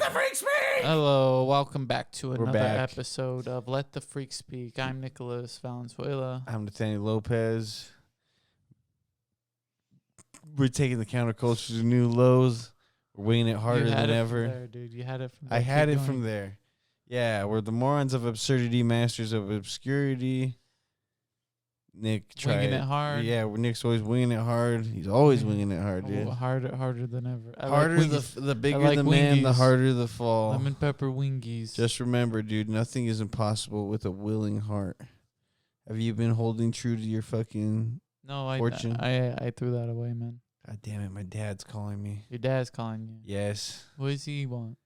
the Freak Speak! Hello, welcome back to another back. episode of Let the Freak Speak. I'm Nicholas Valenzuela. I'm Nathaniel Lopez. We're taking the counterculture to new lows. We're winging it harder you had than it ever. From there, dude. You had it from there. I had Keep it going. from there. Yeah, we're the morons of absurdity, masters of obscurity. Nick tried. Winging it hard. Yeah, Nick's always winging it hard. He's always winging it hard, dude. Oh, harder than ever. I Harder like the bigger like the man, the wingies. harder the fall. lemon pepper wingies. Just remember, dude, nothing is impossible with a willing heart. Have you been holding true to your fucking no, fortune? I threw that away, man. God damn it, my dad's calling me. Your dad's calling you. Yes. What does he want?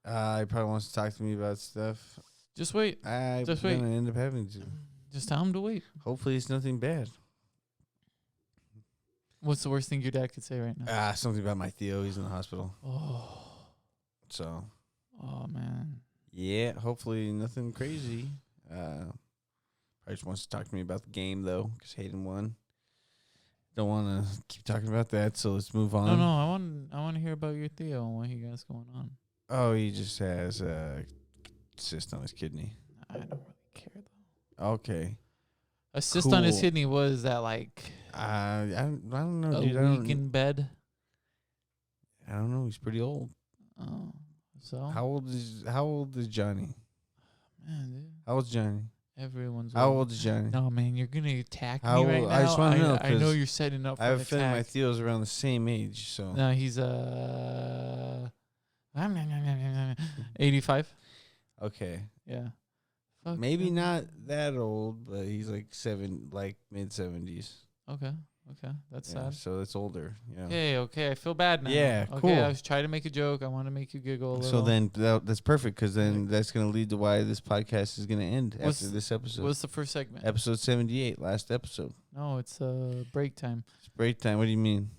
He probably wants to talk to me about stuff. Just wait. I'm Just going wait. to end up having to. Just tell him to wait. Hopefully it's nothing bad. What's the worst thing your dad could say right now? Something about my Theo. He's in the hospital. So, Man. yeah, hopefully nothing crazy. Probably just wants to talk to me about the game, though, because Hayden won. Don't want to keep talking about that, so let's move on. No, I want to hear about your Theo and what he got going on. Oh, he just has a cyst on his kidney. I don't really care though. Okay. A cyst on his Cool. kidney, was that like I don't know, a dude. week in bed? I don't know. He's pretty old. Oh, so How old is Johnny? man, dude, How old's Johnny? everyone's How old is Johnny? No, man, you're gonna attack How me right old- now. I just wanna know, I know 'cause you're setting up for I have an a feeling my attack. Theo's around the same age, so. No, he's 85. Okay. Yeah. Fuck Maybe yeah. not that old, but he's like mid-70s. Okay. That's Yeah, sad. so it's older. Yeah. Okay, I feel bad now. Yeah, okay, cool. I was trying to make a joke. I want to make you giggle a little. So then that's perfect, because then that's going to lead to why this podcast is going to end after this episode. What's the first segment? Episode 78, last episode. No, it's break time. It's break time. What do you mean?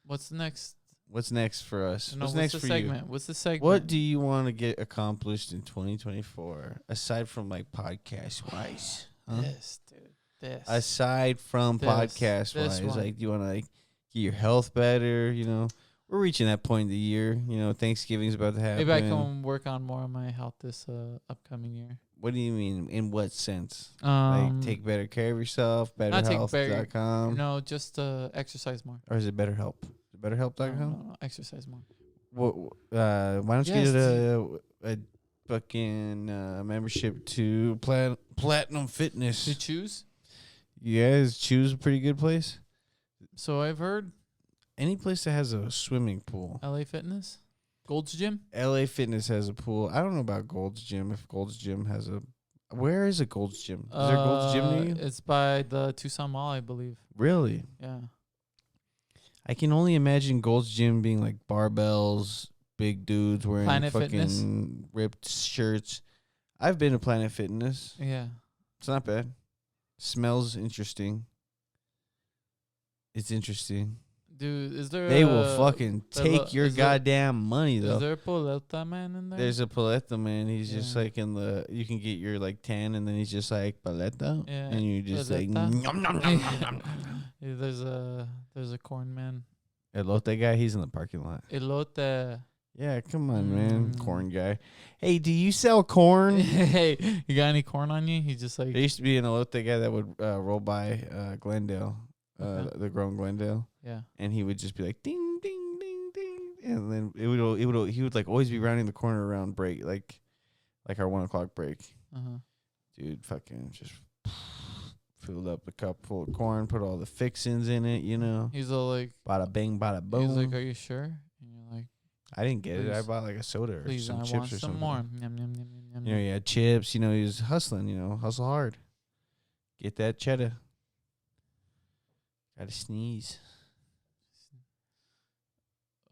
What's the next? What's next for us? No, what's what's next the for segment? you? What's the segment? What do you want to get accomplished in 2024 aside from like podcast wise? Huh? This, dude. This. Aside from This. podcast This wise, one. like, do you want to like get your health better? You know, we're reaching that point in the year. You know, Thanksgiving's about to happen. Maybe I can work on more of my health this upcoming year. What do you mean? In what sense? Um, Like take better care of yourself. not take better- BetterHealth.com. no, just exercise more. Or is it BetterHelp? BetterHelp.com. No, exercise more. Why don't you Yes, get a fucking membership to Platinum Fitness? To choose. You guys choose a pretty good place. So I've heard Any place that has a swimming pool. LA Fitness, Gold's Gym. LA Fitness has a pool. I don't know about Gold's Gym. If Gold's Gym has a, where is a Gold's Gym? Is there a Gold's Gym near you? It's by the Tucson Mall, I believe. Really? Yeah. I can only imagine Gold's Gym being like barbells, big dudes wearing Planet fucking Fitness? ripped shirts. I've been to Planet Fitness. Yeah. It's not bad. Smells interesting. It's interesting. Dude, is there They will fucking take your is there- goddamn money, though. Is there a Polenta man in there? There's a paleta man. He's just Yeah. like in the. You can get your like tan, and then he's just like paleta, Yeah, and you just like paleta. nom, nom, nom, nom, nom. Yeah, there's a corn man. Elote guy. He's in the parking lot. Elote. Yeah, come on, man, Mm. corn guy. Hey, do you sell corn? Hey, you got any corn on you? He's just like, There used to be an elote guy that would roll by Glendale, Okay. the grown Glendale, yeah. and he would just be like ding, ding, ding, ding, and then he would like always be rounding the corner around break, like our 1 o'clock break. Uh-huh. Dude, fucking just filled up the cup full of corn, put all the fixins in it, you know. He's all like, Bada bing, bada he's boom. like, are you sure? And you're like, I didn't get it. I please, bought like a soda or please, some I chips want or some something. more. Yum, yum, yum, yum, You know, he had chips. You know, he was hustling. You know, hustle hard. Get that cheddar. Gotta sneeze.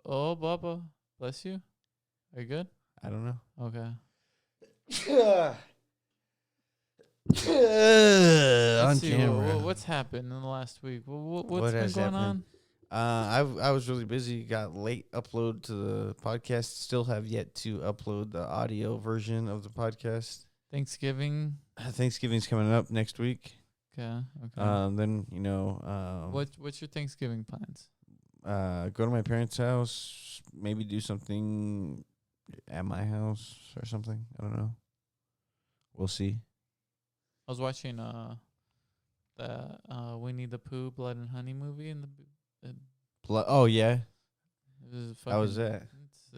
Oh, Bubba, bless you. Are you good? I don't know. Okay. On Let's see, camera. what's happened in the last week? What's What been has going happened? on? I was really busy. Got late upload to the podcast. Still have yet to upload the audio version of the podcast. Thanksgiving. Thanksgiving's coming up next week. Okay. Okay. Then you know, What's your Thanksgiving plans? go to my parents' house. Maybe do something at my house or something. I don't know. We'll see. I was watching the Winnie the Pooh Blood and Honey movie and Oh yeah, it was how was fucking- that?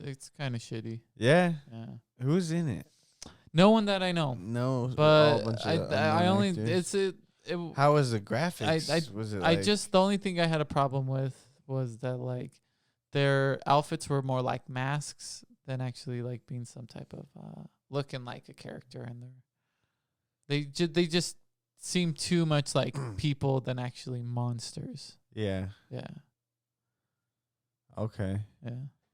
It's kind of shitty. Yeah, Yeah. who's in it? No one that I know. No, all a But bunch of I unknown only actors. it How was the graphics? Was it? I Like, just the only thing I had a problem with was that like their outfits were more like masks than actually like being some type of looking like a character, and they just seem too much like people than actually monsters. yeah. Yeah, Okay. yeah.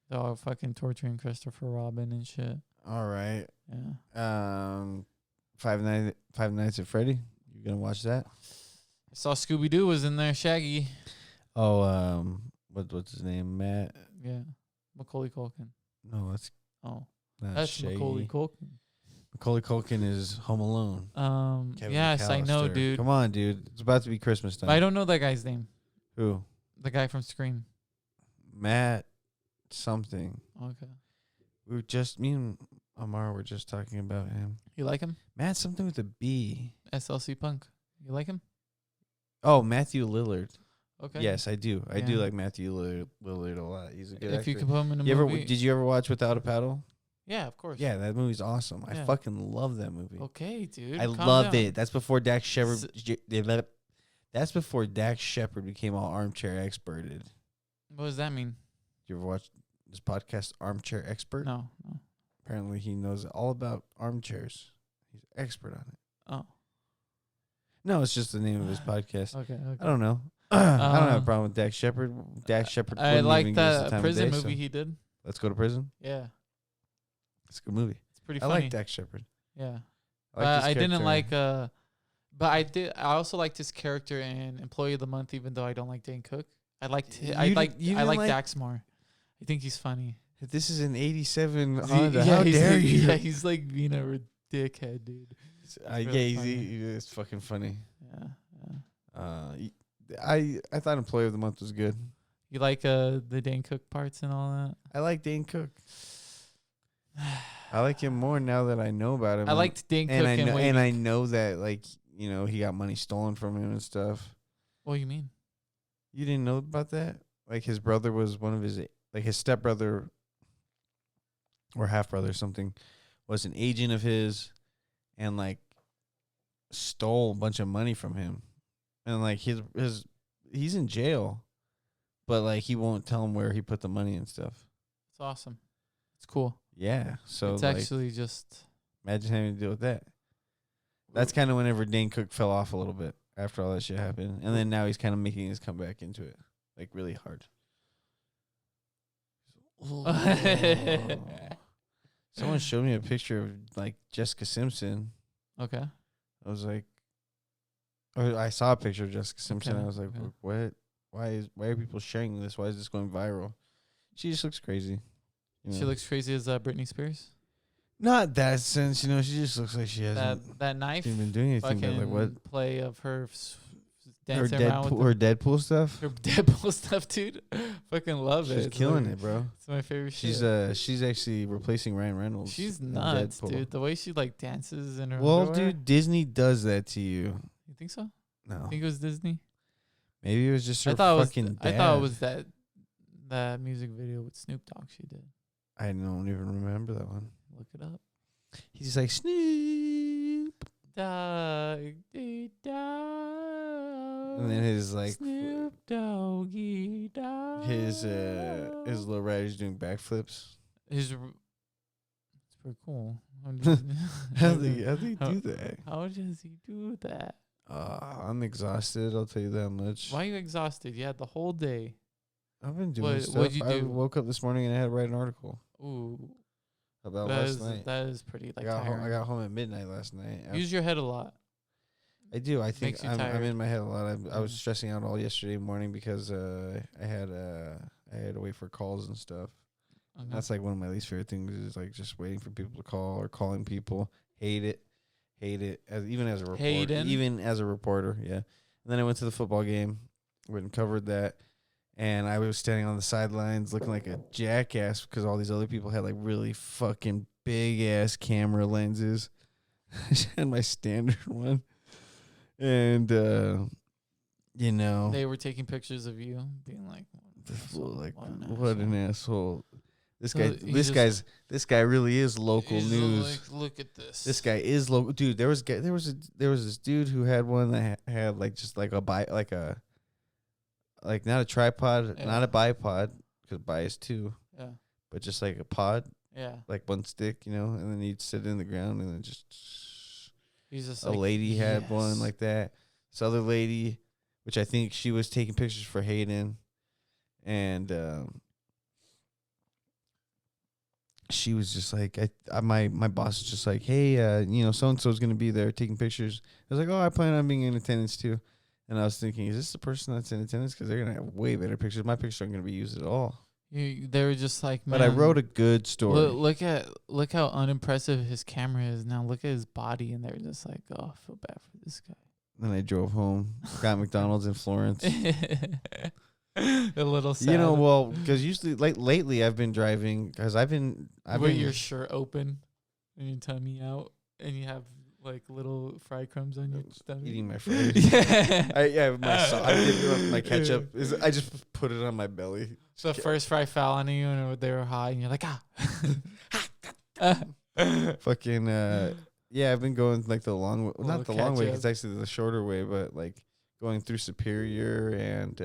They're all fucking torturing Christopher Robin and shit. All right. Yeah. Five Nights at Freddy. You gonna watch that? I saw Scooby Doo was in there. Shaggy. Oh, what's his name? Matt? Yeah. Macaulay Culkin. No, that's Oh, not that's Shaggy. Macaulay Culkin. Macaulay Culkin is Home Alone. Kevin Yes, I know, McAllister. dude. Come on, dude. It's about to be Christmas time. But I don't know that guy's name. Who? The guy from Scream. Matt something. Okay. Me and Amar were just talking about him. You like him? Matt something with a B. SLC Punk. You like him? Oh, Matthew Lillard. Okay. Yes, I do. I do Yeah. like Matthew Lillard a lot. He's a good If actor. you could put him in a You ever movie. did you ever watch Without a Paddle? Yeah, of course. Yeah, that movie's awesome. I Yeah. fucking love that movie. Okay, dude. I calm loved down. it. That's before Dax Shepard. That's before Dax Shepard became all armchair experted. What does that mean? You ever watch this podcast, Armchair Expert? No. Apparently, he knows all about armchairs. He's expert on it. Oh. No, it's just the name of his podcast. Okay. I don't know. I don't have a Um, problem with Dax Shepard. Dax Shepard. I wouldn't like even give us the that time of prison day, movie so he did. Let's Go to Prison. Yeah. It's a good movie. It's pretty I funny. like Dax Shepard. Yeah. I like his I didn't character. like but I also liked his character in Employee of the Month, even though I don't like Dane Cook. I liked You I didn't- like you I didn't like like- Dax more. I think he's funny. This is an '87 He- Honda. How he's dare like, you? Yeah, he's like being a dickhead, dude. Yeah, really funny. it's fucking funny. Yeah. I thought Employee of the Month was good. You like the Dane Cook parts and all that? I like Dane Cook. I like him more now that I know about him. I liked Dane Cook and I know that he got money stolen from him and stuff. What do you mean? You didn't know about that? Like his brother was one of his his stepbrother or half brother or something was an agent of his and stole a bunch of money from him. And he's in jail, but he won't tell him where he put the money and stuff. It's awesome. It's cool. Yeah. So It's actually just imagine having to deal with that. That's kind of whenever Dane Cook fell off a little bit after all that shit happened. And then now he's kind of making his comeback into it. Really hard. Someone showed me a picture of Jessica Simpson. okay. I was like, or I saw a picture of Jessica Simpson. Okay, I was like, okay. what? Why are people sharing this? Why is this going viral? She just looks crazy. you She know. looks crazy as Britney Spears. Not that sense, she just looks like she hasn't That knife been doing anything. But fucking what? play of her Her dancing around with Deadpool stuff. her Deadpool stuff, dude. Fucking love it. She's It's killing like- it, bro. It's my favorite She's shit. she's actually replacing Ryan Reynolds. She's in nuts, Deadpool. dude. The way she dances in her Well, underwear. dude, Disney does that to you. You think so? No, I think it was Disney. maybe it was just her I thought it was. fucking I thought it dad. was that music video with Snoop Dogg she did. I don't even remember that one. Look it up. He's like Snoop, Dog, dog. and then his Snoop Doggy Dog. his little rider's doing backflips. It's pretty cool. I'm just- How do you do that? How does he do that? I'm exhausted. I'll tell you that much. Why are you exhausted? You had the whole day. I've been doing What- stuff. what'd you I do? woke up this morning and I had to write an article Ooh, about that last is night. that is pretty I like got home. I tiring. got home at midnight last night. Use your head a lot. I do. I think Makes you I'm tired. in my head a lot. I was Mhm. stressing out all yesterday morning because I had to wait for calls and stuff. Okay. That's one of my least favorite things is just waiting for people to call or calling people. Hate it. Even as a reporter. Hayden? Even as a reporter, yeah. And then I went to the football game, went and covered that, And I was standing on the sidelines looking like a jackass because all these other people had like really fucking big ass camera lenses. I just had my standard one. And, you know, They were taking pictures of you, being like, what an asshole. This guy, this guy really is local news. Like, look at this. This guy is local, dude. There was this dude who had one that had like just like like not a tripod, not a bipod, because bi is two. Yeah. But just like a pod. Yeah. Like one stick, you know, and then he'd sit in the ground and then just. He's just a like, lady had one like that. This other lady, which I think she was taking pictures for Hayden, and she was just like, my boss was just like, hey, you know, so and so's gonna be there taking pictures. I was like, oh, I plan on being in attendance too. And I was thinking, is this the person that's in attendance? Because they're gonna have way better pictures. My pictures aren't gonna be used at all. They were just like, man. But I wrote a good story. Look how unimpressive his camera is now. Look at his body, and they're just like, oh, I feel bad for this guy. Then I drove home, got McDonald's in Florence. A little sad. You know, well, because usually, like lately, I've been driving because I've been your shirt open and your tummy out, and you have like little fry crumbs on your stomach. Eating my fries. My ketchup I just put it on my belly. So first fry fell on you and they were hot, and you're like, Fucking yeah, I've been going like the long way, not the long way, ketchup. it's actually the shorter way, but like going through Superior and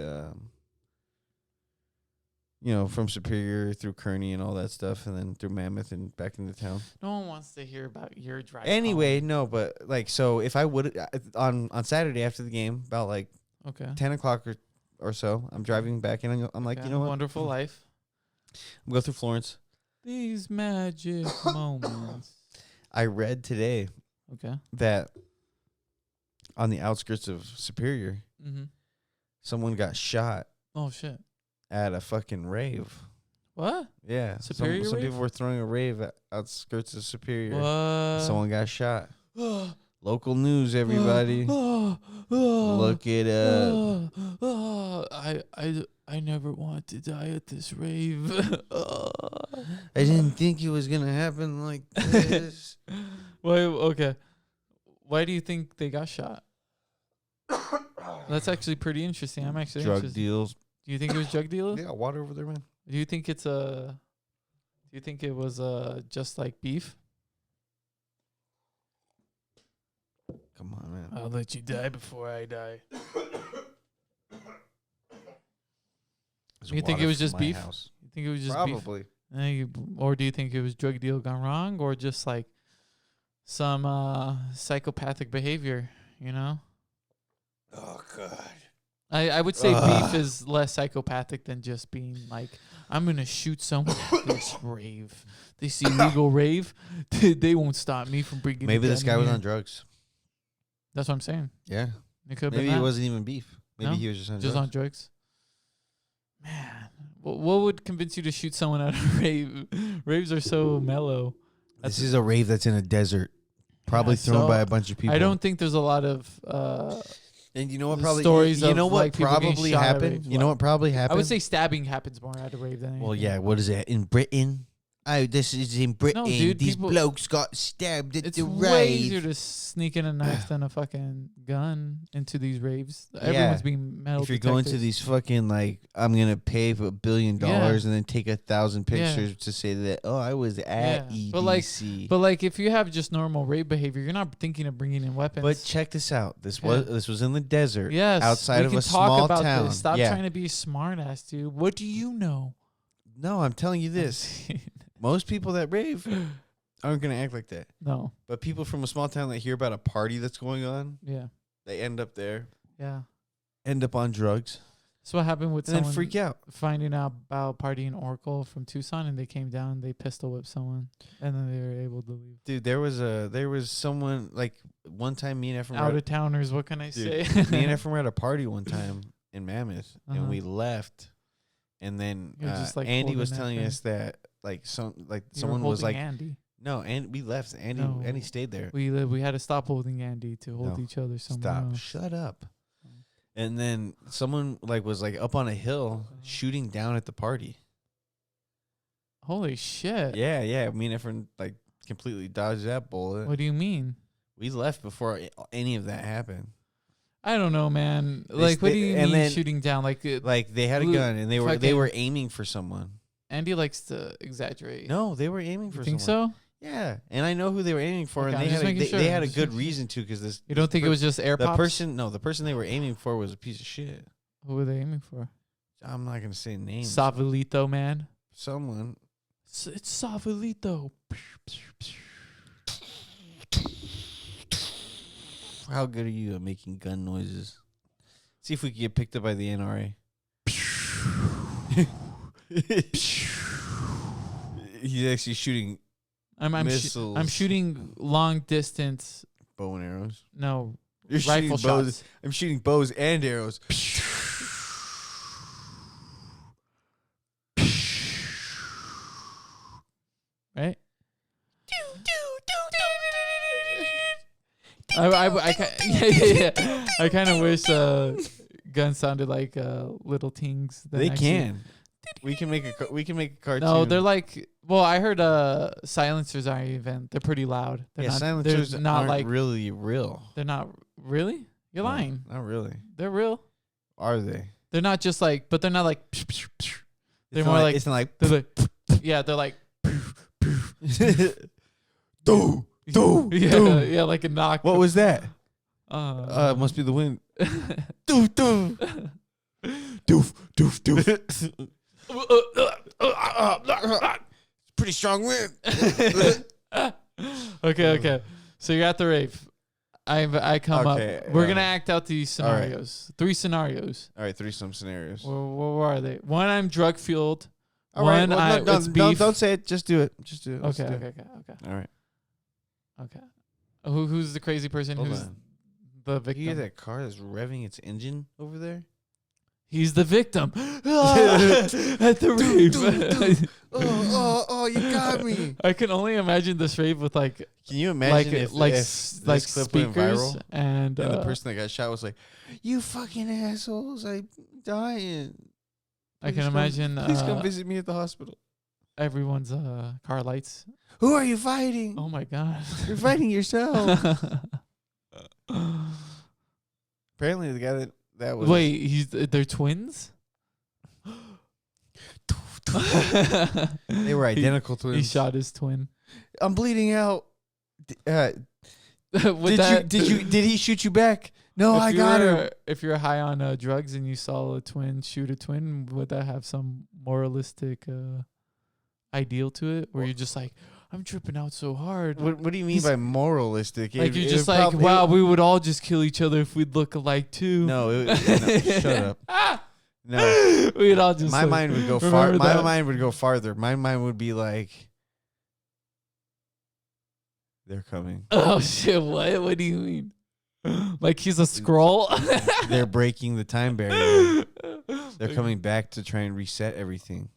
you know, from Superior through Kearney and all that stuff, and then through Mammoth and back into town. no one wants to hear about your drive. Anyway, no, but like, so if I would on Saturday after the game, about like 10 o'clock or so, I'm driving back in. I'm like, you know what? Wonderful life. I'm going through Florence. These magic moments. I read today that on the outskirts of Superior, someone got shot. Oh shit! At a fucking rave. What? Yeah. Superior Some rave? people were throwing a rave at outskirts of Superior. What? Someone got shot. Local news, everybody. Look it up. I never want to die at this rave. I didn't think it was gonna happen like this. Wait, okay. Why do you think they got shot? That's actually pretty interesting. I'm actually drug interested. deals. Do you think it was drug dealers? Yeah, water over there, man. Do you think it was just like beef? Come on, man. I'll let you die before I die. You think it was just beef? House. You think it was just probably beef? Or do you think it was drug deal gone wrong, or just like some psychopathic behavior? You know. Oh God. I would say beef is less psychopathic than just being like, I'm going to shoot someone at this rave. They see legal rave. They won't stop me from bringing Maybe this guy was on drugs. That's what I'm saying. Yeah. It could Maybe been it that. wasn't even beef. Maybe he was just on drugs. Man, what would convince you to shoot someone at a rave? Raves are so mellow. This is a rave that's in a desert. Probably thrown by a bunch of people. I don't think there's a lot of... and you know what probably stories you know of, what like, people getting probably shot at happened? raves. You know what probably happened? I would say stabbing happens more at a rave than anything. Well, yeah. What is it in Britain? Oh, this is in Britain. No, dude, these blokes got stabbed at it's the way rave. easier to sneak in a knife than a fucking gun into these raves. Everyone's being metal If you're going to these fucking, like, I'm going to pay for $1 billion and then take 1,000 pictures to say that, oh, I was at EDC. But like, if you have just normal rave behavior, you're not thinking of bringing in weapons. But check this out. This was in the desert. Yes, outside we of can a talk small about town. This. Stop trying to be a smart ass, dude. What do you know? No, I'm telling you this. Most people that rave aren't going to act like that. No. But people from a small town that hear about a party that's going on, they end up there. Yeah. End up on drugs. So what happened with and someone then freak out, finding out about party in Oracle from Tucson, and they came down, they pistol whipped someone, and then they were able to leave. Dude, there was someone, like, one time me and Ephraim out of towners. What can I say? Me and Ephraim were at a party one time in Mammoth, and we left, and then just, like, Andy was holding telling that us that someone were was like, Andy. no, and we left. Andy stayed there. We had to stop holding Andy to hold each other somewhere Stop. else. Shut up. And then someone like was like up on a hill shooting down at the party. Holy shit. Yeah. Me and Efren like completely dodged that bullet. What do you mean? We left before any of that happened. I don't know, man. Like, what do you mean then, shooting down? Like they had a gun and they were aiming for someone. Andy likes to exaggerate. No, they were aiming for you someone. think so? Yeah, and I know who they were aiming for, Okay, and they had a good reason to because this. You don't think it was just air the pops? the person they were aiming for was a piece of shit. Who were they aiming for? I'm not gonna say names. Savelito, man. Someone. It's Savelito. How good are you at making gun noises? See if we can get picked up by the NRA. He's actually shooting missiles. I'm shooting long distance. Bow and arrows. No, You're rifle shooting bows. shots. I'm shooting bows and arrows. Right? I kind of wish guns sounded like little tings. They can. We can make a cartoon. No, they're like. Well, I heard silencers aren't even. They're pretty loud. They're not, silencers not aren't like really real. They're not really. You're No, lying. Not really. They're real. Are they? They're not just like. But they're not like. They're more like. It's not like. They're like. Yeah, they're like. Do. Yeah, like a knock. What was that? It Must be the wind. Doof, doof. Doof, doof, doof. Pretty strong wind. Okay. So you're at the rave. I come up. We're gonna act out these scenarios. Right. 3 scenarios. All right, threesome scenarios. Where are they? One, I'm drug fueled. All right. It's beef. Don't say it. Just do it. Okay. All right. Okay. Who's the crazy person? Hold Who's on. the victim? You hear that car that's revving its engine over there? He's the victim. At the rave. Oh, you got me. I can only imagine this rave with like. Can you imagine if this clip went speakers viral and the person that got shot was like, "You fucking assholes! I'm dying." I can imagine. Please come visit me at the hospital. Everyone's car lights. Who are you fighting? Oh my god! You're fighting yourself. Apparently, the guy that was. Wait, they're twins. They were identical twins. He shot his twin. I'm bleeding out. Did he shoot you back? No, I got him. If you're high on drugs and you saw a twin shoot a twin, would that have some moralistic ideal to it, where you're just like, I'm tripping out so hard? What do you mean by moralistic? Like you're just like, wow, we would all just kill each other if we'd look alike too. No, shut up. No, we'd all just. My mind would go far. My mind would go farther. My mind would be like, they're coming. Oh shit! What do you mean? Like he's a scroll? They're breaking the time barrier. They're coming back to try and reset everything.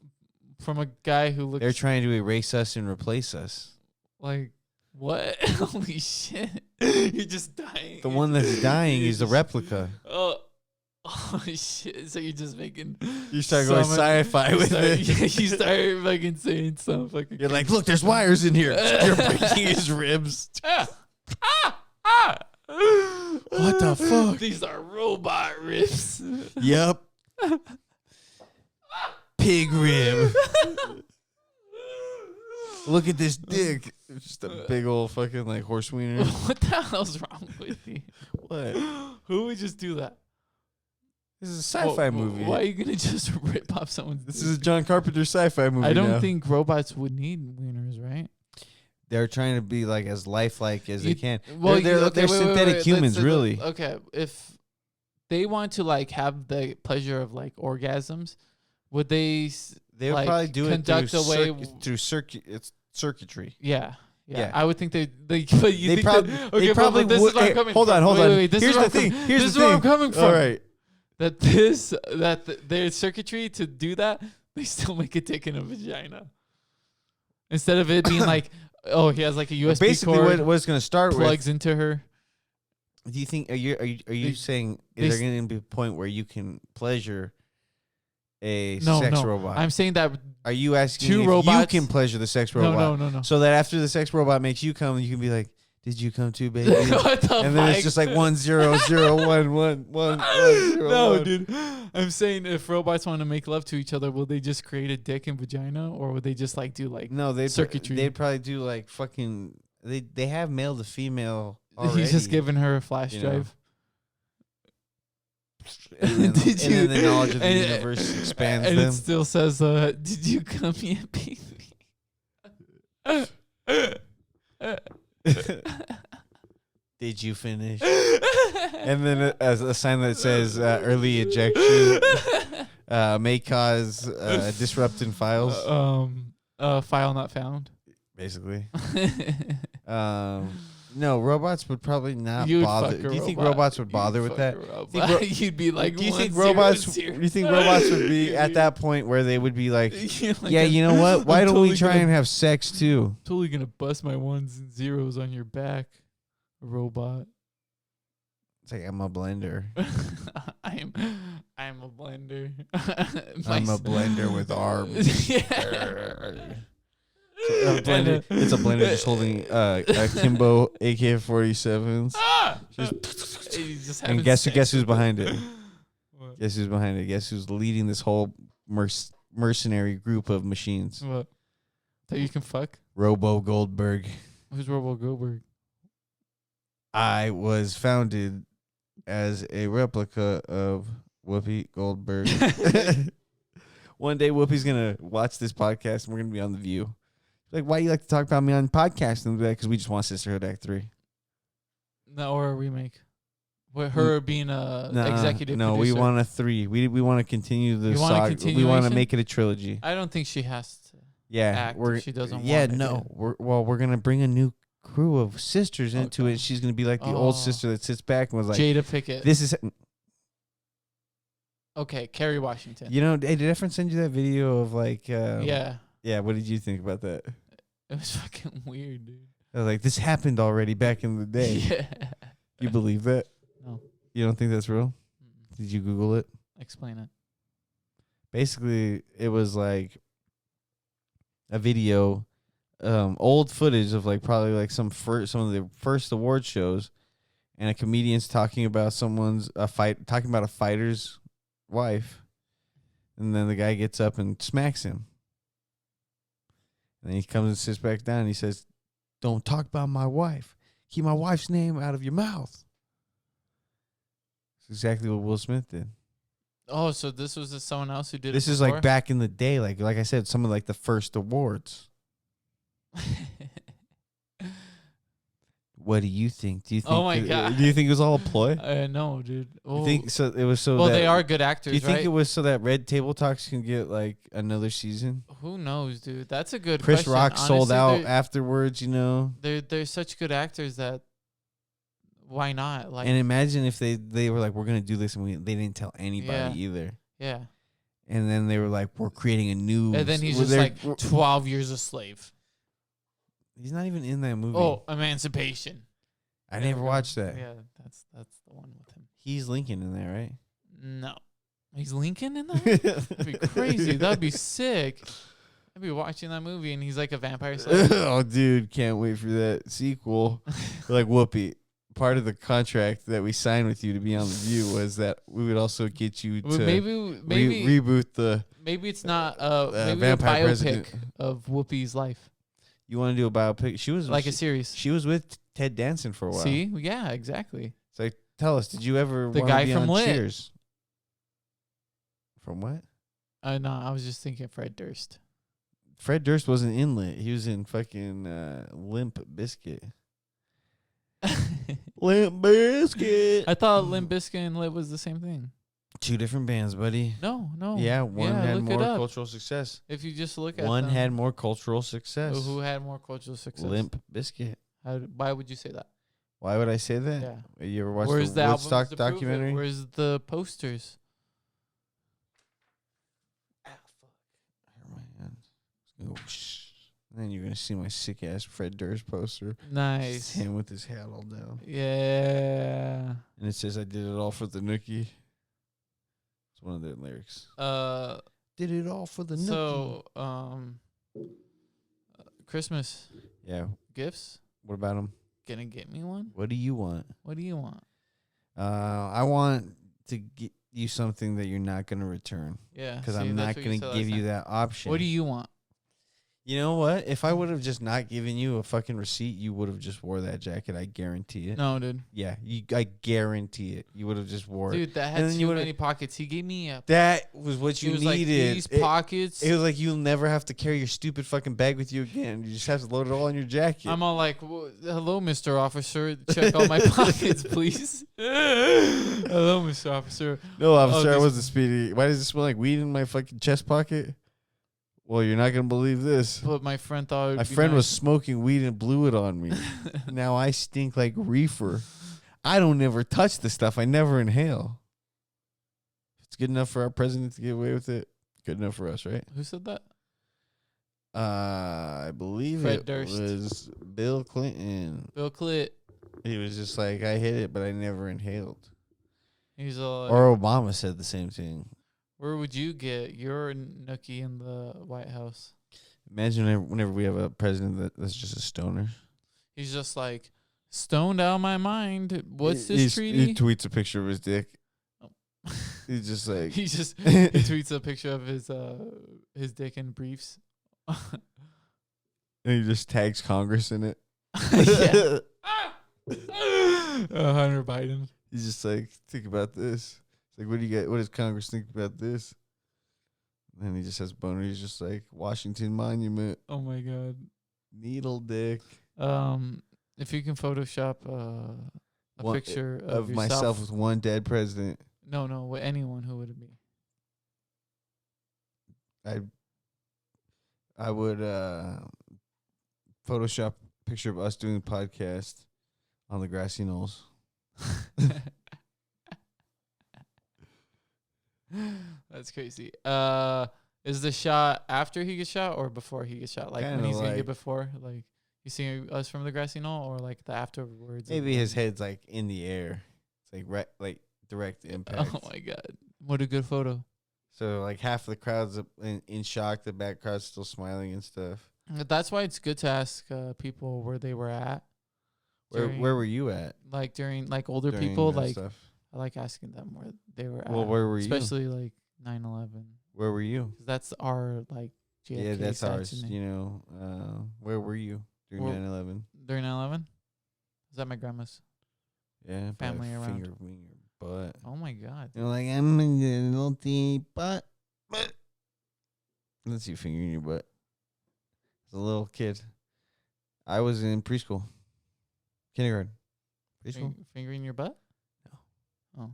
From a guy who looks. They're trying to erase us and replace us. Like what? Holy shit! You're just dying. The one that's dying is the replica. Oh shit! So you're just making. You start going sci-fi with it. Yeah, you start fucking saying stuff. You're like, look, there's wires in here. You're breaking his ribs. What the fuck? These are robot ribs. Yep. Pig rib. Look at this dick. It's just a big old fucking like horse wiener. What the hell's wrong with you? What? Who would just do that? This is a sci-fi movie. Why are you gonna just rip off someone's? This is a John Carpenter sci-fi movie. I don't think robots would need wieners, right? They're trying to be like as lifelike as they can. Well, they're synthetic humans, really. Okay, if they want to like have the pleasure of like orgasms, would they? They would like, probably do it through circuitry. Yeah. I would think they but you they think they probably this would. Is where I'm coming hold from. on. Wait, Here's the thing. This is where I'm coming from. All right. That their circuitry to do that, they still make a dick in a vagina. Instead of it being like, oh, he has like a USB basically cord. what it's going to start plugs into her. Do you think are you saying is there going to be a point where you can pleasure a sex robot? I'm saying that Are you asking two if robots you can pleasure the sex robot? no. So that after the sex robot makes you come, you can be like, "Did you come too, baby?" What the And then it's just like 1 0 0 1 1 1 0 No, 1. dude. I'm saying if robots want to make love to each other, will they just create a dick and vagina, or would they just like do like No, circuitry? they'd probably do like fucking. They have male to female already. He's just giving her a flash you know. drive. And then, Did and you- then the knowledge of the and- universe expands and them. it still says, "Did you come yet, baby?" Did you finish? And then as a sign that says early ejection may cause disrupting files. File not found. Basically. No, robots would probably not You'd bother. fuck a Do you think robot. robots would You'd bother with fuck that? a robot. Think ro- You'd be like, Do you think 1, 0, robots? 0. Do you think robots would be at that point where they would be like, You're like, yeah, you know what? Why I'm don't totally we try gonna- and have sex too? Totally gonna bust my 1s and 0s on your back, robot. It's like I'm a blender. I'm a blender. I'm a blender with arms. Yeah. A blender, it's a blender just holding a Kimbo AK-47s. And guess who's behind it? What? Guess who's behind it? Guess who's leading this whole mercenary group of machines? What? That you can fuck? Robo Goldberg. Who's Robo Goldberg? I was founded as a replica of Whoopi Goldberg. One day Whoopi's gonna watch this podcast and we're gonna be on The View. Like, why do you like to talk about me on podcast? And because we just want Sisterhood Act 3. No, or a remake. With her being a executive No, producer. we want a 3. We want to continue the You want a saga. We want to continuation? make it a trilogy. I don't think she has to. Yeah, act if she doesn't Yeah, want no. it. We're gonna bring a new crew of sisters into Okay. it. She's gonna be like the old Oh. sister that sits back and was like, Jada Pickett. "This is." Okay, Kerry Washington. You know, hey, did I ever send you that video of like? Yeah. Yeah. What did you think about that? It was fucking weird, dude. I was like, this happened already back in the day. Yeah. You believe that? No. You don't think that's real? Mm-mm. Did you Google it? Explain it. Basically, it was like a video, old footage of like probably like some of the first award shows, and a comedian's talking about talking about a fighter's wife, and then the guy gets up and smacks him, and then he comes and sits back down. And he says, "Don't talk about my wife. Keep my wife's name out of your mouth." It's exactly what Will Smith did. Oh, so this was someone else who did This it is like back in the day, like I said, some of like the first awards. What do you think? Do you think? Oh my God. Do you think it was all a ploy? No, dude. You think so? It was so. Well, that, they are good actors, Do you think right? it was so that Red Table Talks can get like another season? Who knows, dude? That's a good Chris question. Rock sold Honestly, out they're- afterwards, you know. They're such good actors that why not? Like, And imagine if they were like, "We're gonna do this," and they didn't tell anybody Yeah. either. yeah. And then they were like, "We're creating a new." And then he's well, just like 12 years a slave. he's not even in that movie. Oh, Emancipation. I There never we go. watched that. Yeah, that's the one with him. He's Lincoln in there, right? No, he's Lincoln in that. That'd be crazy. That'd be sick. I'd be watching that movie and he's like a vampire slayer. Oh, dude, can't wait for that sequel. Like Whoopi, part of the contract that we signed with you to be on The View was that we would also get you Well, to maybe reboot the. maybe it's not maybe a Vampire biopic President. of Whoopi's life, You want to do a biopic? She was like a series. She was with Ted Danson for a while. See, yeah, exactly. It's like, tell us, did you ever The wanna guy be from on Lit. Cheers? From what? No, I was just thinking Fred Durst. Fred Durst wasn't in Lit. He was in fucking Limp Biscuit. Limp Biscuit. I thought Limp Bizkit and Lit was the same thing. Two different bands, buddy. No. Yeah, one had look it more up. cultural success. If you just look at One them, had more cultural success. who had more cultural success? Limp Biscuit. Why would you say that? Why would I say that? Yeah. You ever watched Where's the the albums Woodstock to prove it? documentary? Where's the posters? Ah, fuck. I hurt my hands. Let's go. And then you're gonna see my sick ass Fred Durst poster. It's Nice. him with his hat all down. Yeah. And it says I did it all for the nookie. It's one of the lyrics. Did it all for the nookie. So, Christmas Yeah. gifts. What about him? Gonna get me one? What do you want? What do you want? I want to get you something that you're not gonna return. Yeah. Because see, I'm that's not what gonna said give last you time. that option. What do you want? You know what? If I would have just not given you a fucking receipt, you would have just wore that jacket. I guarantee it. No, dude. Yeah, I guarantee it. You would have just wore it. Dude, that And had then you too would've- many pockets. He gave me a. That was what It you was like needed. these pockets. It was like you'll never have to carry your stupid fucking bag with you again. You just have to load it all in your jacket. I'm all like, hello, Mr. Officer. Check all my pockets, please. Hello, Mr. Officer. No, officer, I this- wasn't speeding. Why does it smell like weed in my fucking chest pocket? Well, you're not gonna believe this. But my friend thought it would My be friend was nice. smoking weed and blew it on me. Now I stink like reefer. I don't ever touch the stuff. I never inhale. It's good enough for our president to get away with it. Good enough for us, right? Who said that? I believe Fred it Durst. was Bill Clinton. Bill Clit. He was just like, I hit it, but I never inhaled. He's all. Or Obama said the same thing. Where would you get your nookie in the White House? Imagine whenever we have a president that's just a stoner. He's just like, stoned out of my mind. What's this treaty? He tweets a picture of his dick. Oh. He's just like, he tweets a picture of his dick in briefs. and he just tags Congress in it. Yeah. Hunter Biden. He's just like, think about this. It's like, what do you got? What does Congress think about this? And he just has boner. He's just like, Washington Monument, Oh my god. needle dick If you can Photoshop a One- picture of yourself. myself with one dead president. No, with anyone, who would it be? I would Photoshop a picture of us doing a podcast on the grassy knolls. That's crazy. Is the shot after he gets shot or before he gets shot? Like when Kinda he's gonna like- get before, like you see us from the grassy knoll, or like the afterwards? of Maybe when- his head's like in the air. It's like direct impact. Oh my god! What a good photo. So like half the crowd's up in shock, the back crowd's still smiling and stuff. That's why it's good to ask people where they were at. during- Where were you at? Like during like older during people, that like stuff? I like asking them where they were at. Well, where were you? Especially like 9/11. Where were you? 'Cause that's our like JFK Yeah, that's ours. assassination. You know, where were you during Well, 9/11? During 9/11? Is that my grandma's? Yeah, probably family around. finger me in your butt. Oh my god. You're like, I'm in the little teeny butt. Let's see, finger in your butt. As a little kid, I was in preschool, kindergarten, preschool. Fingering your butt? No. Oh.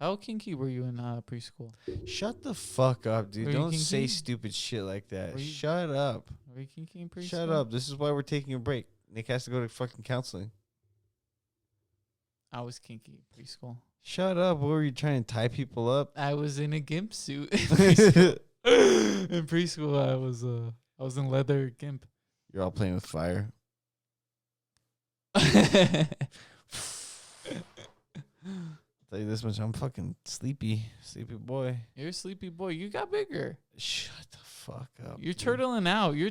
How kinky were you in preschool? Shut the fuck up, dude! Were you Don't say kinky? stupid shit like that. Were you- Shut up. Were you kinky in preschool? Shut up. This is why we're taking a break. Nick has to go to fucking counseling. I was kinky in preschool. Shut up. What were you trying to tie people up? I was in a gimp suit. In preschool, in preschool I was in leather gimp. You're all playing with fire. Tell you this much, I'm fucking sleepy boy. You're a sleepy boy. You got bigger. Shut the fuck up. You're dude. turtling out. You're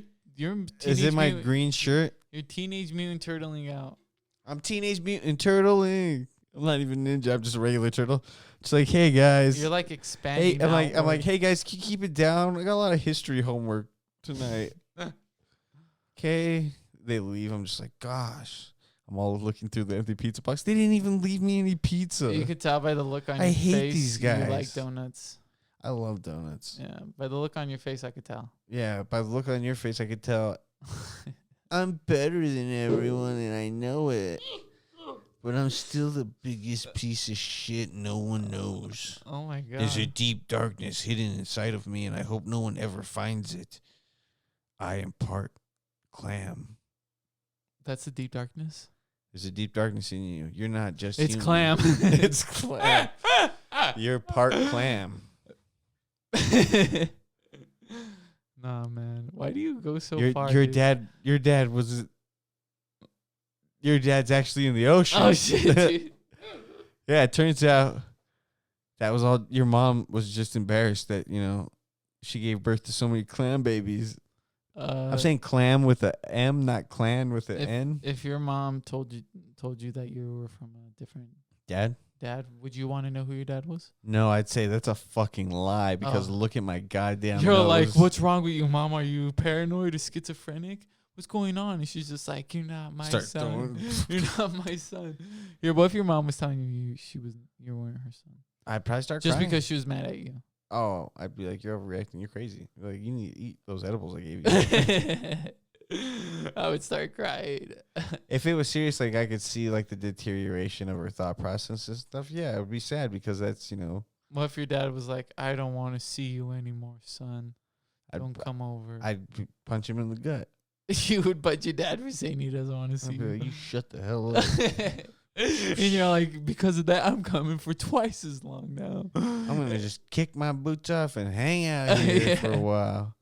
Is it my mutant, green shirt? You're teenage mutant turtling out. I'm Teenage Mutant Turtling. I'm not even ninja. I'm just a regular turtle. Just like, hey guys. You're like expanding. Hey, I'm like, outward. hey guys, keep it down. I got a lot of history homework tonight. Okay, they leave. I'm just like, gosh. I'm all looking through the empty pizza box. They didn't even leave me any pizza. You could tell by the look on I your hate face. these You like guys. donuts. I love donuts. Yeah, by the look on your face, I could tell. Yeah, by the look on your face, I could tell I'm better than everyone, and I know it. But I'm still the biggest piece of shit no one knows. Oh my god. There's a deep darkness hidden inside of me, and I hope no one ever finds it. I am part clam. That's the deep darkness. There's a deep darkness in you. You're not just It's human. clam. It's clam. You're part clam. Nah, man. Why do you go so your far? your dude? your dad's actually in the ocean. Oh shit, dude. Yeah, it turns out that was all. Your mom was just embarrassed that she gave birth to so many clam babies. I'm saying clam with a M, not clan with an N. If your mom told you that you were from a different Dad? would you want to know who your dad was? No, I'd say that's a fucking lie because Oh. look at my goddamn You're nose. like, what's wrong with you, mom? Are you paranoid or schizophrenic? What's going on? And she's just like, you're not my Start son. throwing- You're not my son. What if your mom was telling you you weren't her son? I'd probably start Just crying. because she was mad at you. Oh, I'd be like, you're overreacting. You're crazy. Like, you need to eat those edibles I gave you. I would start crying. If it was serious, like I could see like the deterioration of her thought process and stuff. Yeah, it would be sad because that's What if your dad was like, I don't want to see you anymore, son. Don't come over. I'd punch him in the gut. You would but your dad for saying he doesn't want to see I'd be you. like, you shut the hell up. And you're like, because of that, I'm coming for twice as long now. I'm gonna just kick my boots off and hang out here for a while.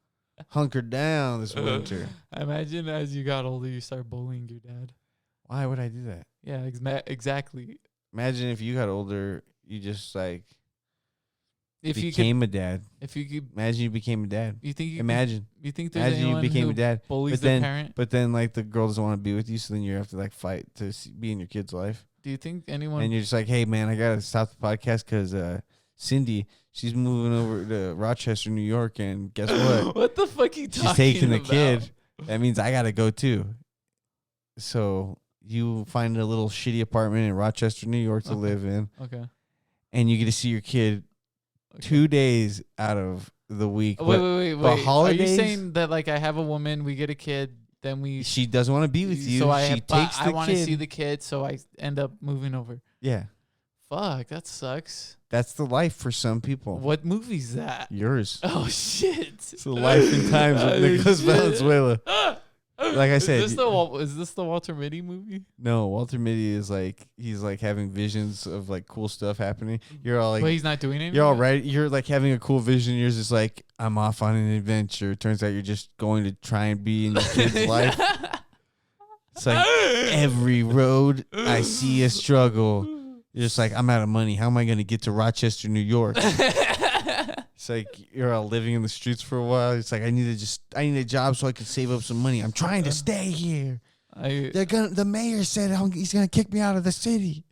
Hunker down this winter. Imagine as you got older, you start bullying your dad. Why would I do that? Yeah, exactly. Imagine if you got older, you just like If became a dad. if you could, Imagine you became a dad. you think you Imagine. you think there's Imagine you anyone became who a dad. bullies But their then, parent? but then, like the girl doesn't want to be with you, so then you have to like fight to be in your kid's life. Do you think anyone? And you're just like, hey man, I gotta stop the podcast because Cindy, she's moving over to Rochester, New York, and guess what? What the fuck are you talking She's taking the about? kid. That means I gotta go too. So you find a little shitty apartment in Rochester, New York to Okay. live in, Okay. and you get to see your kid Okay. 2 days out of the week. Oh, But wait. but Are you holidays- saying that like I have a woman, we get a kid, then we she doesn't want to be with you. So I she have, but takes I the want to kid. see the kid, so I end up moving over. Yeah, Fuck, that sucks. that's the life for some people. What movie's that? Yours. Oh shit! It's the life and times of Nicholas shit. Valenzuela. Like I said, is this the Walter Mitty movie? No, Walter Mitty is like he's like having visions of like cool stuff happening. You're all like, But he's not doing anything. you're all right. You're like having a cool vision. You're just like, I'm off on an adventure. Turns out you're just going to try and be in your kid's life. It's like every road I see a struggle. You're just like, I'm out of money. How am I going to get to Rochester, New York? It's like you're all living in the streets for a while. It's like I need a job so I can save up some money. I'm trying to stay here. The mayor said he's gonna kick me out of the city.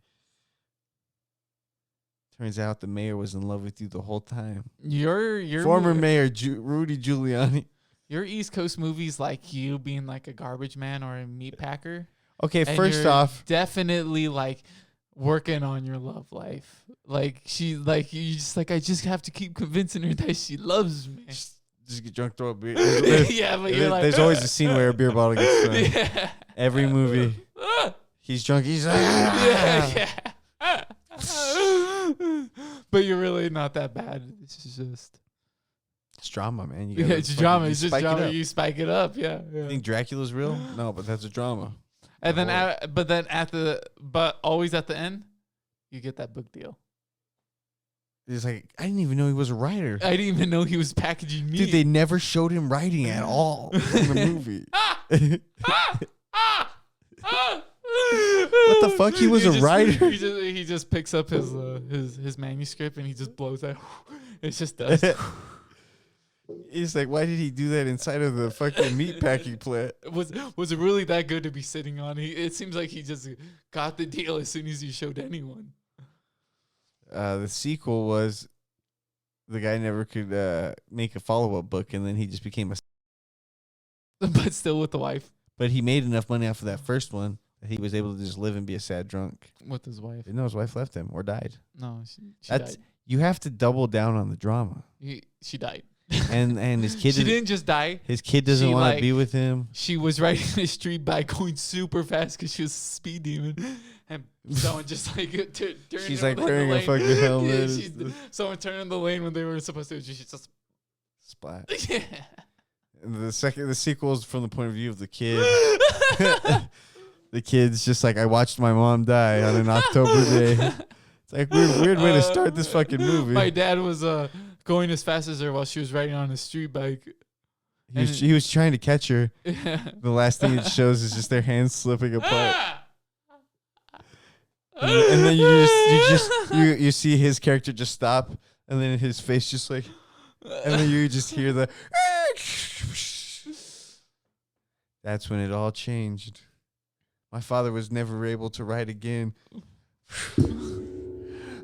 Turns out the mayor was in love with you the whole time. Your Former mayor Rudy Giuliani. Your East Coast movies like you being like a garbage man or a meat packer. Okay, And first you're off, definitely like working on your love life. Like she, like you just like I just have to keep convincing her that she loves me. just get drunk, throw a beer. Yeah, but you're like, There's always a scene where a beer bottle gets thrown. yeah. Every movie, he's drunk. He's like, yeah. But you're really not that bad. It's just it's drama, man. You yeah, gotta it's fucking- drama. you It's just spike it drama. up. You spike it up. Yeah. You think Dracula's real? No, but that's a drama. And then, but always at the end, you get that book deal. It's like I didn't even know he was a writer. I didn't even know he was packaging meat. Dude, they never showed him writing at all in the movie. What the fuck? He was a writer. He just picks up his manuscript and he just blows out. It's just dust. He's like, why did he do that inside of the fucking meat packing plant? Was it really that good to be sitting on? It seems like he just got the deal as soon as he showed anyone. The sequel was the guy never could make a follow-up book, and then he just became a... But still with the wife. But he made enough money off of that first one that he was able to just live and be a sad drunk. With his wife. No, his wife left him or died. No, she That's died. You have to double down on the drama. She died. And his kid She didn't just die. his kid doesn't She, want to like- be with him. She was riding a street bike going super fast because she was a speed demon. And someone just like turned She's in like the wearing a lane. fucking helmet. Someone turned in the lane when they were supposed to. She just Splat. yeah. And the sequel is from the point of view of the kid. The kid's just like, I watched my mom die on an October day. It's like weird way to start this fucking movie. My dad was going as fast as her while she was riding on a street bike, He was trying to catch her. The last thing it shows is just their hands slipping apart. And then you see his character just stop, and then his face just like, and then you just hear the. That's when it all changed. My father was never able to write again.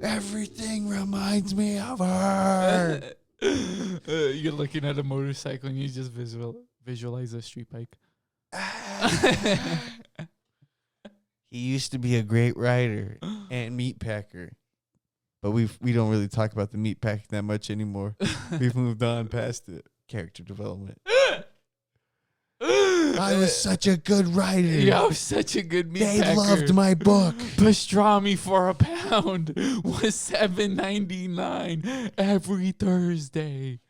Everything reminds me of her. You're looking at a motorcycle and you just visualize a street bike. He used to be a great writer and meat packer, but we don't really talk about the meat packing that much anymore. We've moved on past it. Character development. I was such a good writer. Yeah, I was such a good meat packer. They loved my book. Pastrami for a pound was $7.99 every Thursday.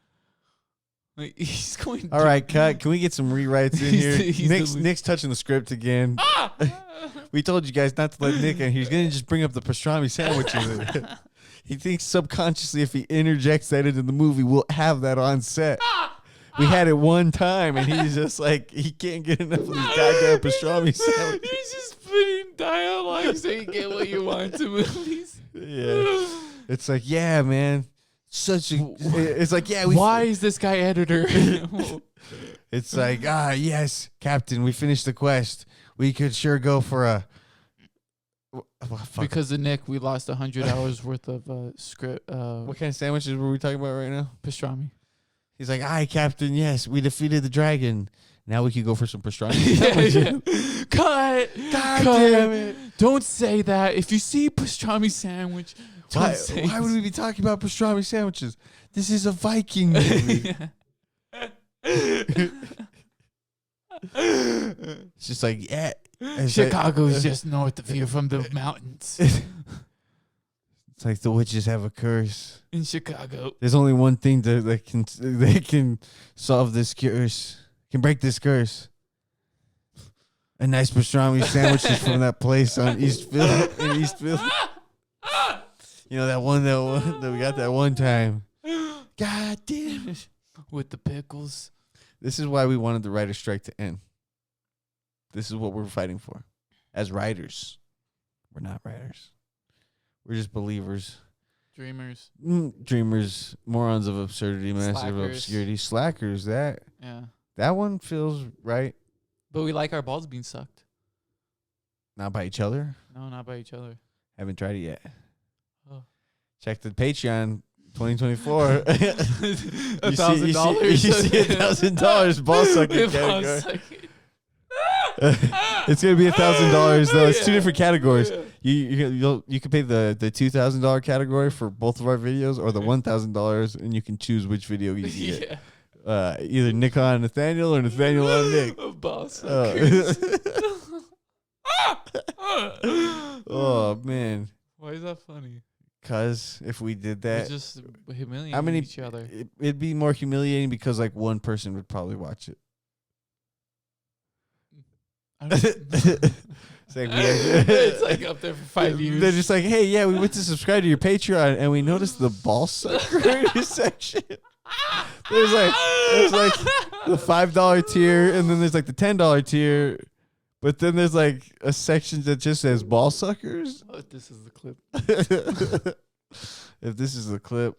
Like, he's going. All right, cut. Can we get some rewrites in here? He's Nick's touching the script again. We told you guys not to let Nick in. He's going to just bring up the pastrami sandwiches. He thinks subconsciously if he interjects that into the movie, we'll have that on set. We had it one time, and he's just like, he can't get enough of these goddamn pastrami sandwiches. He's just putting dialogue so you get what you want to movies. Yeah. It's like, yeah, man. It's like, yeah. Why is this guy editor? It's like, yes, Captain, we finished the quest. We could sure go for a. Because of Nick, we lost 100 hours worth of script. What kind of sandwiches were we talking about right now? Pastrami. He's like, aye, Captain, yes, we defeated the dragon. Now we can go for some pastrami sandwiches. Cut! God damn it. Don't say that. If you see pastrami sandwich, Why would we be talking about pastrami sandwiches? This is a Viking movie. It's just like, yeah. Chicago is just north of here from the mountains. It's like the witches have a curse. In Chicago. There's only one thing that can solve this curse. Can break this curse. A nice pastrami sandwiches from that place on Eastville in Eastville. You know that one that we got that one time. God damn it. With the pickles. This is why we wanted the writer's strike to end. This is what we're fighting for. As writers. We're not writers. We're just believers. Dreamers. Dreamers. Morons of absurdity. Masters of Slackers. obscurity. Slackers. That one feels right. But we like our balls being sucked. Not by each other. No, not by each other. Haven't tried it yet. Oh. Check the Patreon 2024. $1,000. You see $1,000 ball sucking category. It's gonna be $1,000 though. It's two different categories. You can pay the $2,000 category for both of our videos, or the $1,000, and you can choose which video you get. Either Nick on Nathaniel or Nathaniel on Nick. Ball suckers. Oh man. Why is that funny? Cause if we did that, We're just humiliating each other. It'd be more humiliating because like one person would probably watch it. It's like up there for 5 years. They're just like, hey, yeah, we went to subscribe to your Patreon and we noticed the ball sucker section. There's like the $5 tier, and then there's like the $10 tier, but then there's like a section that just says ball suckers. Oh, this is the clip. If this is the clip,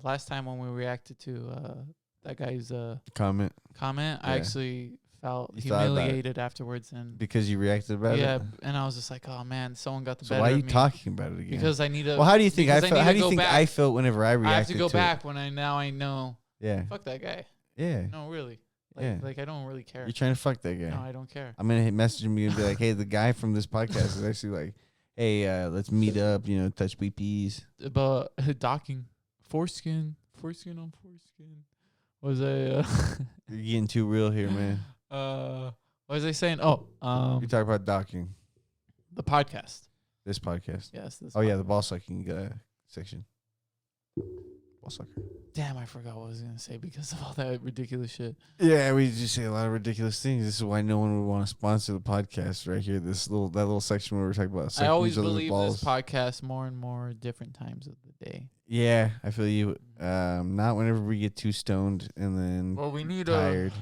last time when we reacted to that guy's comment, I actually felt You thought about it. humiliated afterwards, and because you reacted about it. and I was just like, oh man, someone got the So better why are of you me. talking about it again? Because I need to. Well, how do you think I because felt? need How to do you go think back. I felt whenever I reacted? I have to go to back when I know. Yeah. Fuck that guy. Yeah. No, really. Yeah. Like I don't really care. You're trying to fuck that guy. No, I don't care. I'm gonna message me and be like, "Hey, the guy from this podcast is actually like, hey, let's meet up. You know, touch BPs." But docking, foreskin on foreskin. Was I? You're getting too real here, man. What was I saying? Oh, You talk about docking. the podcast. This podcast. Yes. This Oh yeah, the ball sucking section. ball sucker. Damn, I forgot what I was gonna say because of all that ridiculous shit. Yeah, we just say a lot of ridiculous things. This is why no one would want to sponsor the podcast right here. That little section where we're talking about. I always each other's believe balls. this podcast more and more different times of the day. Yeah, I feel you. Not whenever we get too stoned and then Well, we need tired.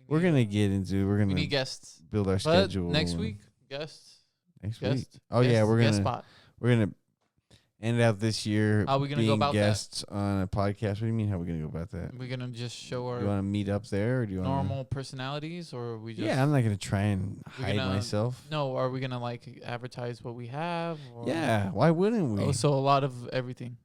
We're gonna get into. We're We gonna need guests. build our But schedule next week, guests. Next Guest, week. Oh yeah, guest- we're guest gonna spot. end out this year. How are we gonna go being about that? guests on a podcast? What do you mean? How are we gonna go about that? We're gonna just show You our want to meet up there, or do you want normal personalities, or we just Yeah, I'm not gonna try and We're hide gonna- myself. no? Are we gonna like advertise what we have? Or Yeah, why wouldn't we? Oh, so a lot of everything.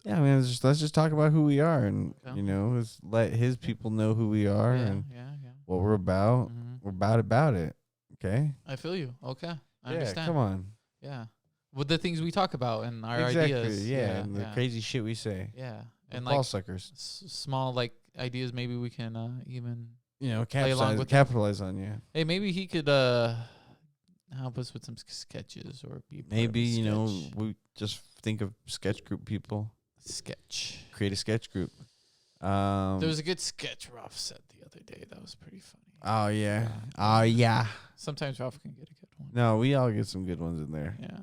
Yeah, I mean, let's just talk about who we are, and Okay. let's let his people know who we are Yeah, and yeah. what we're about. Mhm. We're about it. Okay. I feel you. Okay, I Yeah, understand. come on. Yeah, with the things we talk about and our Exactly. ideas. Yeah, and the crazy shit we say. Yeah, We're and ball like suckers. small like ideas. Maybe we can even. Capitalize, along with capitalize on you. Hey, maybe he could help us with some sketches or be part of a Maybe sketch. we just think of sketch group people. sketch. Create a sketch group. There was a good sketch Ralph said the other day. That was pretty funny. Oh yeah. Oh yeah. Sometimes Ralph can get a good one. No, we all get some good ones in there. Yeah.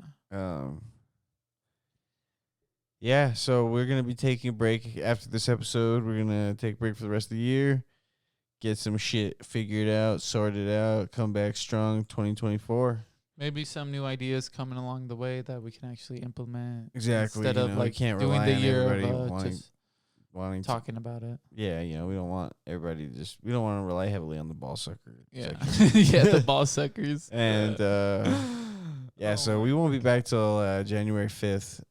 Yeah, so we're gonna be taking a break after this episode. We're gonna take a break for the rest of the year, get some shit figured out, sorted out, come back strong 2024. Maybe some new ideas coming along the way that we can actually implement. Exactly. Instead of we like can't doing rely the on year everybody of wanting to. talking about it. Yeah, we don't want everybody we don't want to rely heavily on the ball sucker. Yeah. section. Yeah, the ball suckers. And yeah, Oh so my we won't be back till January 5th,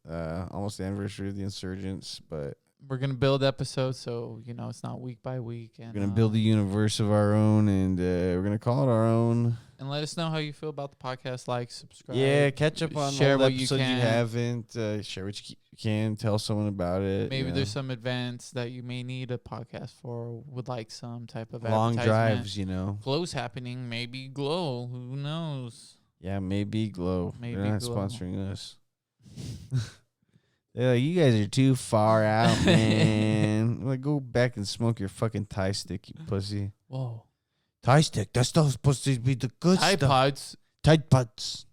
almost the anniversary of the insurgents, but We're gonna build episodes, so it's not week by week, and we're gonna build a universe of our own, and we're gonna call it our own. and let us know how you feel about the podcast. Like, subscribe. Yeah, catch up on share old what you episodes you can. haven't. Share what you can. Tell someone about it. Maybe there's some events that you may need a podcast for. Would like some type of long advertisement. drives. Glow's happening. Maybe Glow. Who knows? Yeah, maybe Glow. Maybe They're not Glow. sponsoring us. They're like, you guys are too far out, man. I'm like, go back and smoke your fucking Thai stick, you pussy. Whoa. Thai stick. That's supposed to be the good Tide stuff. Pods. Tide Pods.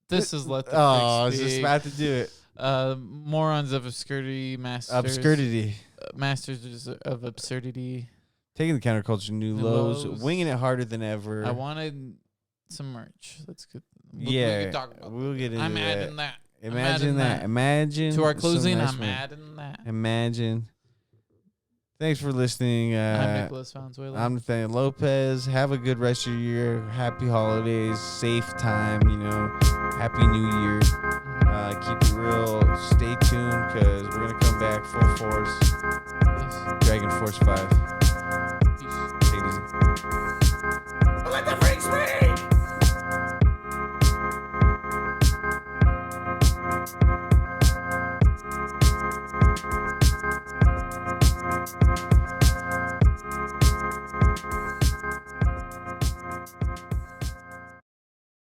This is Let the Oh, I Freaks was just Speak. about to do it. Morons of Obscurity Masters. Obscurity. Masters of Absurdity. Taking the counterculture new New lows. lows. Winging it harder than ever. I wanted some merch. That's good. We Yeah, can talk about we'll that. get into I'm that. adding that. Imagine adding that. that. Imagine. To our some closing, nice I'm merch. adding that. Imagine. Thanks for listening. I'm Nicholas Valenzuela. I'm Nathaniel Lopez. Have a good rest of your year. Happy holidays. Safe time. Happy New Year. Keep it real. Stay tuned because we're going to come back full force. Yes. Dragon Force 5.